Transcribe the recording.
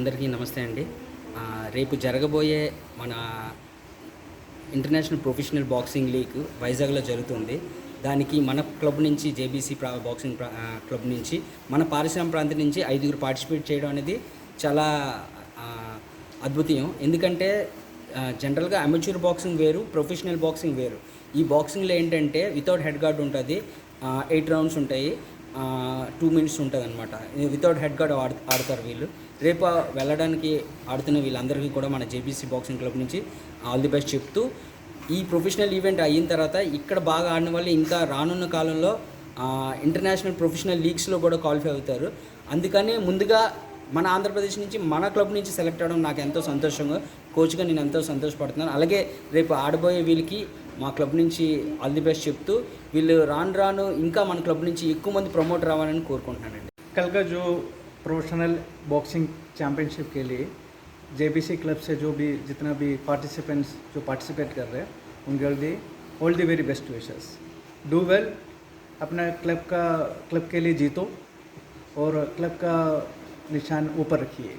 అందరికీ నమస్తే అండి. రేపు జరగబోయే మన ఇంటర్నేషనల్ ప్రొఫెషనల్ బాక్సింగ్ లీగ్ వైజాగ్‌లో జరుగుతుంది. దానికి మన క్లబ్ నుంచి జేబీసీ బాక్సింగ్ క్లబ్ నుంచి మన పారిశ్రామిక ప్రాంతం నుంచి 5గురు పార్టిసిపేట్ చేయడం అనేది చాలా అద్భుతం. ఎందుకంటే జనరల్‌గా అమెచ్యూర్ బాక్సింగ్ వేరు, ప్రొఫెషనల్ బాక్సింగ్ వేరు. ఈ బాక్సింగ్‌లో ఏంటంటే వితౌట్ హెడ్ గార్డ్ ఉంటుంది. 8 రౌండ్స్ ఉంటాయి. 2 మినిట్స్ ఉంటుందన్నమాట. వితౌట్ హెడ్ గార్డ్ ఆడతారు వీళ్ళు. రేపు వెళ్ళడానికి ఆడుతున్న వీళ్ళందరికీ కూడా మన జేబీసీ బాక్సింగ్ క్లబ్ నుంచి ఆల్ ది బెస్ట్ చెప్తూ, ఈ ప్రొఫెషనల్ ఈవెంట్ అయిన తర్వాత ఇక్కడ బాగా ఆడిన వాళ్ళు ఇంకా రానున్న కాలంలో ఇంటర్నేషనల్ ప్రొఫెషనల్ లీగ్స్లో కూడా క్వాలిఫై అవుతారు. అందుకని ముందుగా మన ఆంధ్రప్రదేశ్ నుంచి మన క్లబ్ నుంచి సెలెక్ట్ అవ్వడం నాకు ఎంతో సంతోషంగా, కోచ్గా నేను ఎంతో సంతోషపడుతున్నాను. అలాగే రేపు ఆడబోయే వీళ్ళకి మా క్లబ్ నుంచి ఆల్ ది బెస్ట్ చెప్తూ, వీళ్ళు రాను ఇంకా మన క్లబ్ నుంచి ఎక్కువ మంది ప్రమోట్ రావాలని కోరుకుంటున్నానండి. कल का जो प्रोफेशनल बॉक्सिंग चैम्पियनशिप के लिए जेबीसी क्लब से जो भी जितना भी पार्टिसिपेंट्स जो पार्टिसिपेट कर रहे हैं उनके लिए all the very best wishes. Do well, अपना क्लब के लिए जीतो और क्लब का निशान ऊपर रखिए.